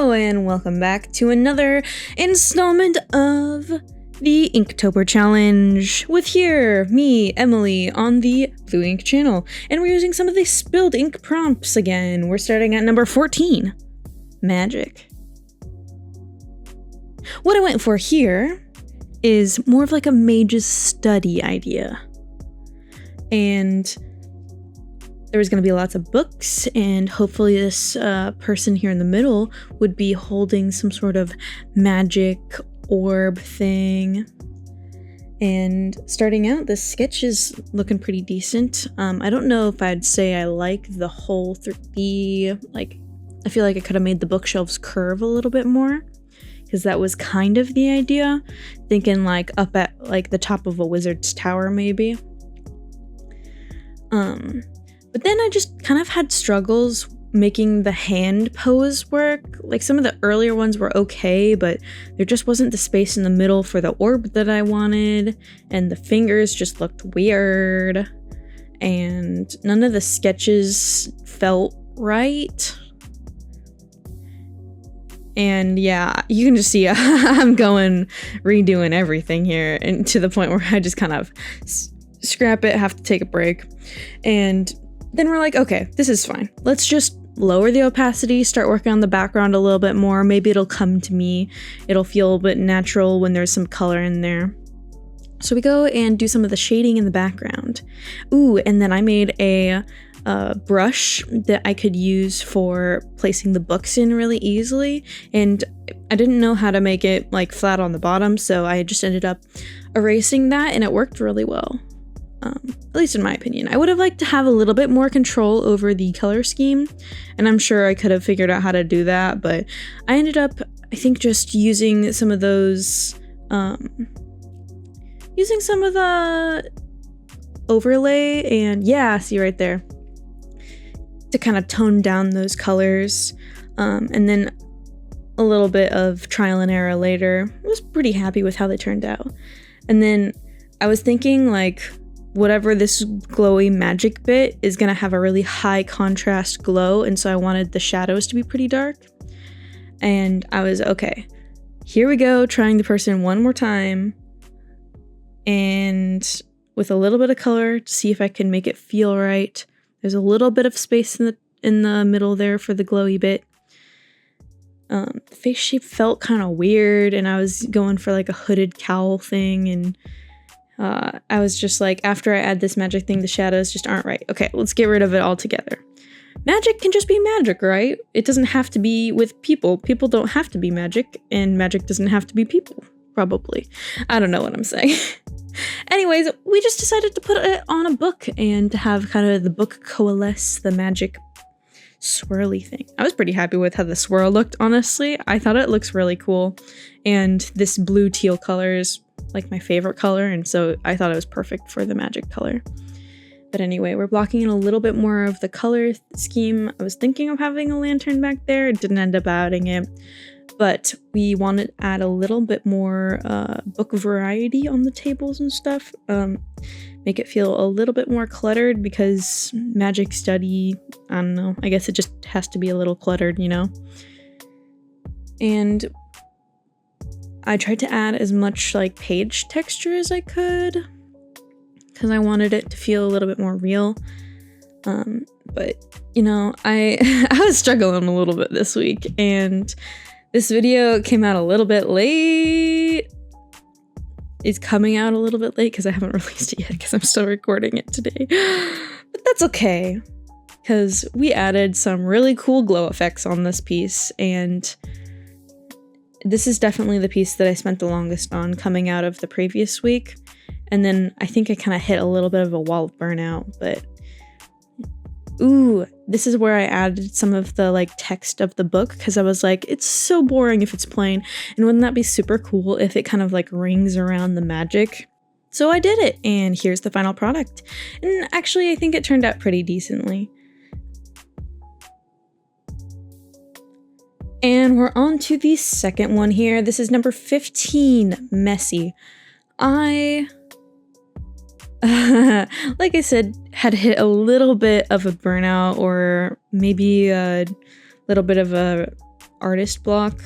Hello and welcome back to another installment of the Inktober challenge with me, Emily, on the Blueink channel. And we're using some of the spilled ink prompts again. We're starting at number 14, magic. What I went for here is more of like a mage's study idea. And there was going to be lots of books, and hopefully this person here in the middle would be holding some sort of magic orb thing. And starting out, the sketch is looking pretty decent. I don't know if I'd say I like the whole 3D, I feel like I could have made the bookshelves curve a little bit more, because that was kind of the idea. Thinking like up at like the top of a wizard's tower maybe. But then I just kind of had struggles making the hand pose work. Like some of the earlier ones were okay, but there just wasn't the space in the middle for the orb that I wanted, and the fingers just looked weird, and none of the sketches felt right. And yeah, you can just see I'm redoing everything here, and to the point where I just kind of scrap it, have to take a break. And then we're like, okay, this is fine. Let's just lower the opacity, start working on the background a little bit more. Maybe it'll come to me. It'll feel a bit natural when there's some color in there. So we go and do some of the shading in the background. Ooh, and then I made a brush that I could use for placing the books in really easily. And I didn't know how to make it like flat on the bottom, so I just ended up erasing that, and it worked really well. At least in my opinion. I would have liked to have a little bit more control over the color scheme, and I'm sure I could have figured out how to do that, but I ended up, I think, just using some of those, using some of the overlay, and yeah, see right there, to kind of tone down those colors, and then a little bit of trial and error later. I was pretty happy with how they turned out. And then I was thinking, like, whatever this glowy magic bit is gonna have a really high contrast glow, and so I wanted the shadows to be pretty dark. And I was, okay, here we go, trying the person one more time, and with a little bit of color to see if I can make it feel right. There's a little bit of space in the middle there for the glowy bit. The face shape felt kind of weird, and I was going for like a hooded cowl thing, and I was just like, after I add this magic thing, the shadows just aren't right. Okay, let's get rid of it altogether. Magic can just be magic, right? It doesn't have to be with people. People don't have to be magic, and magic doesn't have to be people, probably. I don't know what I'm saying. Anyways, we just decided to put it on a book and to have kind of the book coalesce the magic swirly thing. I was pretty happy with how the swirl looked, honestly. I thought it looks really cool, and this blue teal color is like my favorite color, and so I thought it was perfect for the magic color. But anyway, we're blocking in a little bit more of the color scheme. I was thinking of having a lantern back there. It didn't end up adding it, but we wanted to add a little bit more book variety on the tables and stuff. Make it feel a little bit more cluttered, because magic study, I don't know, I guess it just has to be a little cluttered, you know? And I tried to add as much like page texture as I could, because I wanted it to feel a little bit more real. But you know, I was struggling a little bit this week, and this video came out a little bit late. It's coming out a little bit late because I haven't released it yet, because I'm still recording it today. But that's okay, because we added some really cool glow effects on this piece, and this is definitely the piece that I spent the longest on coming out of the previous week. And then I think I kind of hit a little bit of a wall of burnout, but ooh, this is where I added some of the like text of the book, because I was like, it's so boring if it's plain, and wouldn't that be super cool if it kind of like rings around the magic? So I did it, and here's the final product. And actually, I think it turned out pretty decently. And we're on to the second one here. This is number 15, Messy. I like I said, had hit a little bit of a burnout, or maybe a little bit of a artist block.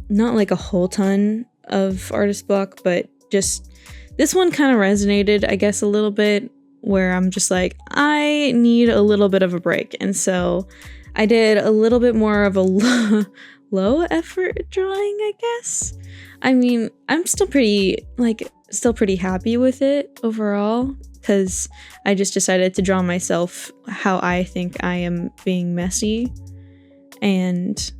Not like a whole ton of artist block, but just this one kind of resonated, I guess, a little bit, where I'm just like, I need a little bit of a break. And so I did a little bit more of a low effort drawing, I guess. I mean, I'm still pretty happy with it overall, because I just decided to draw myself how I think I am being messy. And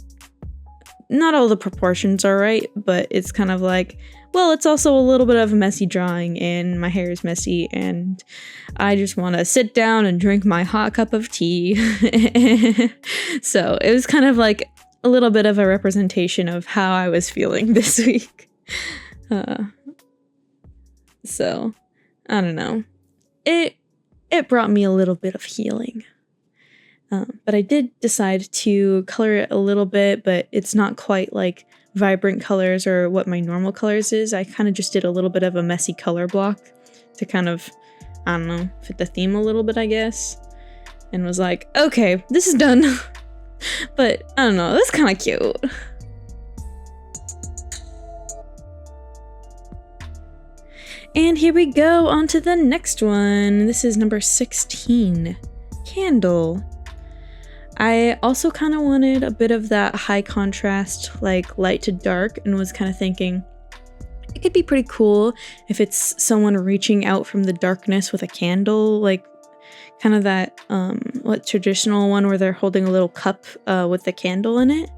not all the proportions are right, but it's kind of like, well, it's also a little bit of a messy drawing, and my hair is messy, and I just want to sit down and drink my hot cup of tea. So it was kind of like a little bit of a representation of how I was feeling this week. So I don't know. It brought me a little bit of healing. But I did decide to color it a little bit, but it's not quite like vibrant colors or what my normal colors is. I kind of just did a little bit of a messy color block to kind of, I don't know, fit the theme a little bit, I guess. And was like, okay, this is done. But I don't know, that's kind of cute. And here we go, on to the next one. This is number 16, Candle. I also kind of wanted a bit of that high contrast, like light to dark, and was kind of thinking it could be pretty cool if it's someone reaching out from the darkness with a candle, like kind of that what traditional one where they're holding a little cup with the candle in it.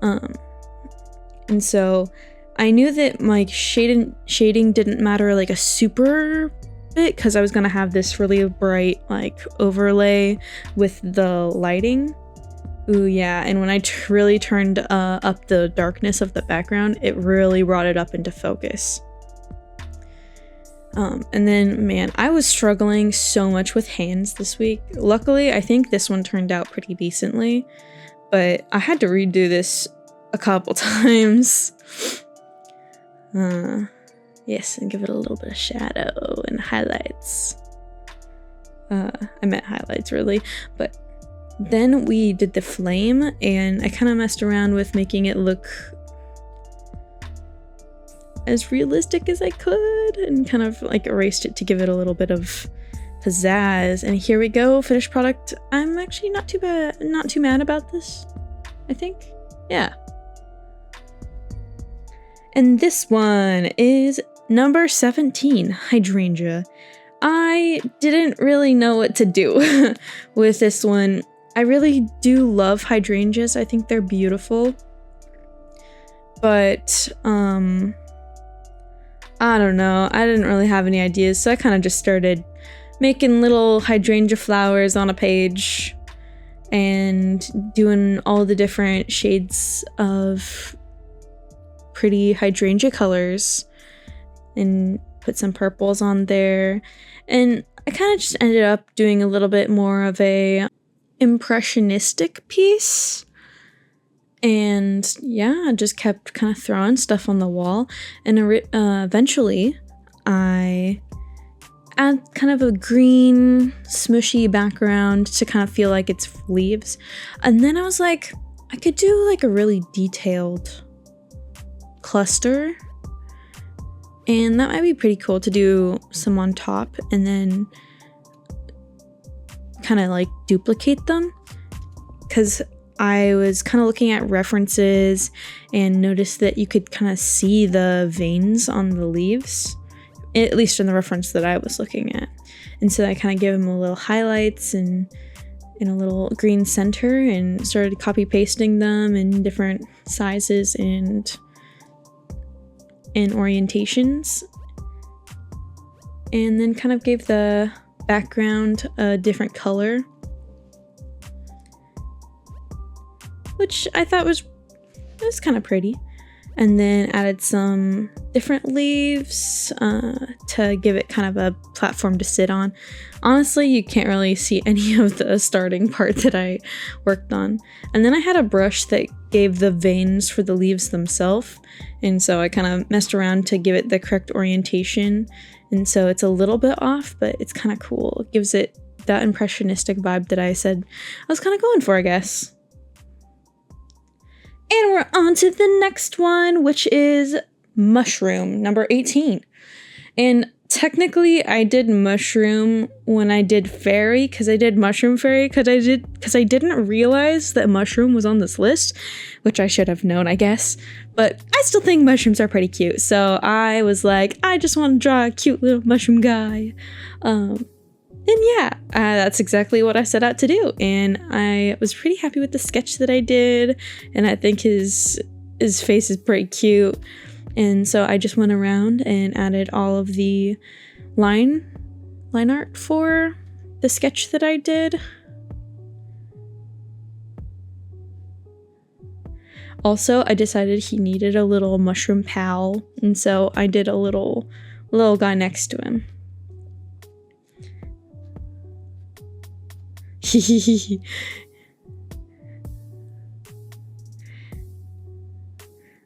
And so I knew that like shading didn't matter like a super bit, because I was gonna have this really bright like overlay with the lighting. Ooh yeah, and when I really turned up the darkness of the background, it really brought it up into focus. And then man, I was struggling so much with hands this week. Luckily, I think this one turned out pretty decently, but I had to redo this a couple times. Yes, and give it a little bit of shadow and highlights. I meant highlights, really. But then we did the flame, and I kind of messed around with making it look as realistic as I could, and kind of like erased it to give it a little bit of pizzazz. And here we go, finished product. I'm actually not too mad about this, I think. Yeah. And this one is number 17, Hydrangea. I didn't really know what to do with this one. I really do love hydrangeas. I think they're beautiful. But, I don't know. I didn't really have any ideas, so I kind of just started making little hydrangea flowers on a page and doing all the different shades of pretty hydrangea colors, and put some purples on there. And I kind of just ended up doing a little bit more of a impressionistic piece. And yeah, I just kept kind of throwing stuff on the wall. And eventually I add kind of a green smushy background to kind of feel like it's leaves. And then I was like, I could do like a really detailed cluster, and that might be pretty cool to do some on top and then kind of like duplicate them, because I was kind of looking at references and noticed that you could kind of see the veins on the leaves, at least in the reference that I was looking at. And so I kind of gave them a little highlights and in a little green center, and started copy pasting them in different sizes and orientations, and then kind of gave the background a different color, which I thought was kind of pretty. And then added some different leaves to give it kind of a platform to sit on. Honestly, you can't really see any of the starting part that I worked on. And then I had a brush that gave the veins for the leaves themselves, and so I kind of messed around to give it the correct orientation, and so it's a little bit off, but it's kind of cool. It gives it that impressionistic vibe that I said I was kind of going for, I guess. And we're on to the next one, which is mushroom, number 18. And technically I did mushroom when I did fairy, because I did mushroom fairy because I didn't realize that mushroom was on this list, which I should have known, I guess. But I still think mushrooms are pretty cute, so I was like, I just want to draw a cute little mushroom guy. And yeah, that's exactly what I set out to do, and I was pretty happy with the sketch that I did, and I think his face is pretty cute. And so I just went around and added all of the line art for the sketch that I did. Also, I decided he needed a little mushroom pal, and so I did a little guy next to him.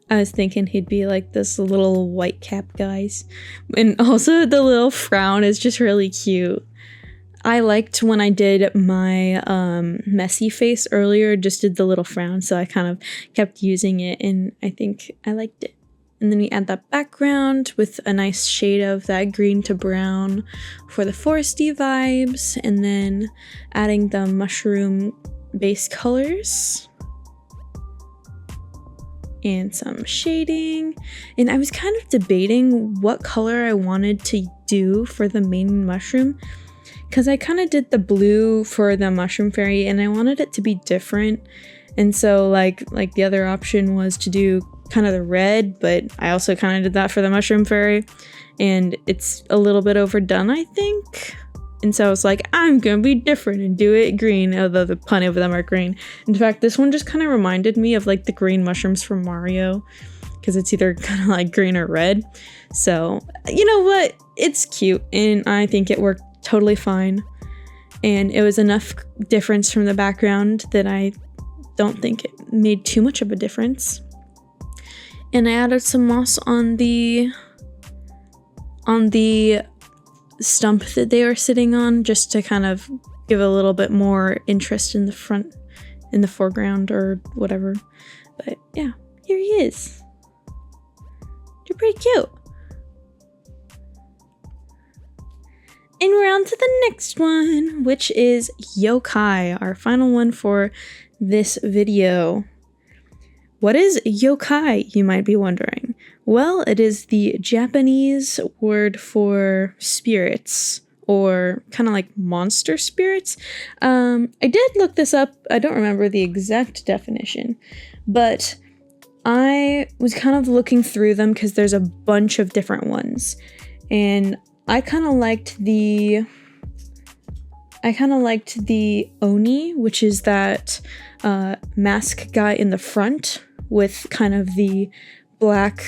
I was thinking he'd be like this little white cap guys. And also the little frown is just really cute. I liked when I did my messy face earlier, just did the little frown, so I kind of kept using it, and I think I liked it. And then we add that background with a nice shade of that green to brown for the foresty vibes, and then adding the mushroom base colors and some shading. And I was kind of debating what color I wanted to do for the main mushroom, because I kind of did the blue for the mushroom fairy and I wanted it to be different. And so like the other option was to do kind of the red, but I also kind of did that for the mushroom fairy, and it's a little bit overdone, I think. And so I was like, I'm gonna be different and do it green, although the plenty of them are green. In fact, this one just kind of reminded me of like the green mushrooms from Mario, because it's either kind of like green or red. So you know what, it's cute, and I think it worked totally fine, and it was enough difference from the background that I don't think it made too much of a difference. And I added some moss on the stump that they were sitting on, just to kind of give a little bit more interest in the foreground or whatever. But yeah, here he is. You're pretty cute. And we're on to the next one, which is Yokai, our final one for this video. What is yokai, you might be wondering? Well, it is the Japanese word for spirits, or kind of like monster spirits. I did look this up. I don't remember the exact definition, but I was kind of looking through them because there's a bunch of different ones, and I kind of liked the Oni, which is that mask guy in the front with kind of the black.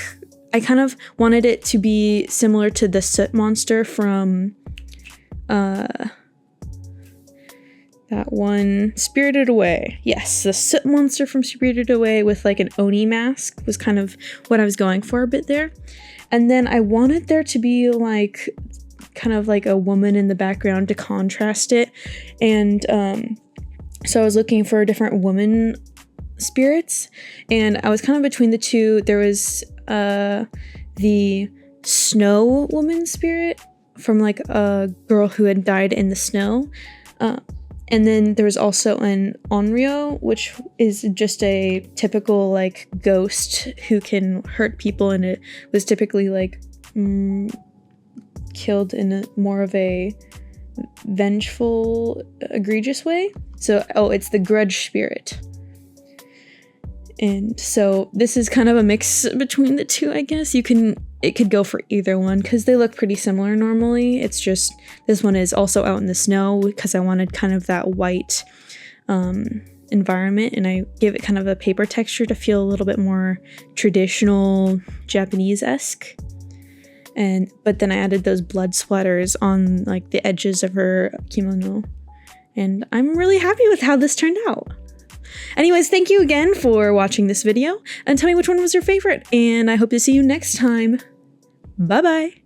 I kind of wanted it to be similar to the soot monster from that one, Spirited Away. Yes, the soot monster from Spirited Away with like an Oni mask was kind of what I was going for a bit there. And then I wanted there to be like kind of like a woman in the background to contrast it. And so I was looking for different woman spirits, and I was kind of between the two. There was the snow woman spirit from like a girl who had died in the snow, and then there was also an onryo, which is just a typical like ghost who can hurt people, and it was typically like killed in a more of a vengeful, egregious way. So it's the grudge spirit. And so this is kind of a mix between the two, I guess. It could go for either one because they look pretty similar normally. It's just this one is also out in the snow because I wanted kind of that white environment, and I gave it kind of a paper texture to feel a little bit more traditional Japanese-esque. But then I added those blood splatters on like the edges of her kimono, and I'm really happy with how this turned out. Anyways, thank you again for watching this video, and tell me which one was your favorite, and I hope to see you next time. Bye bye!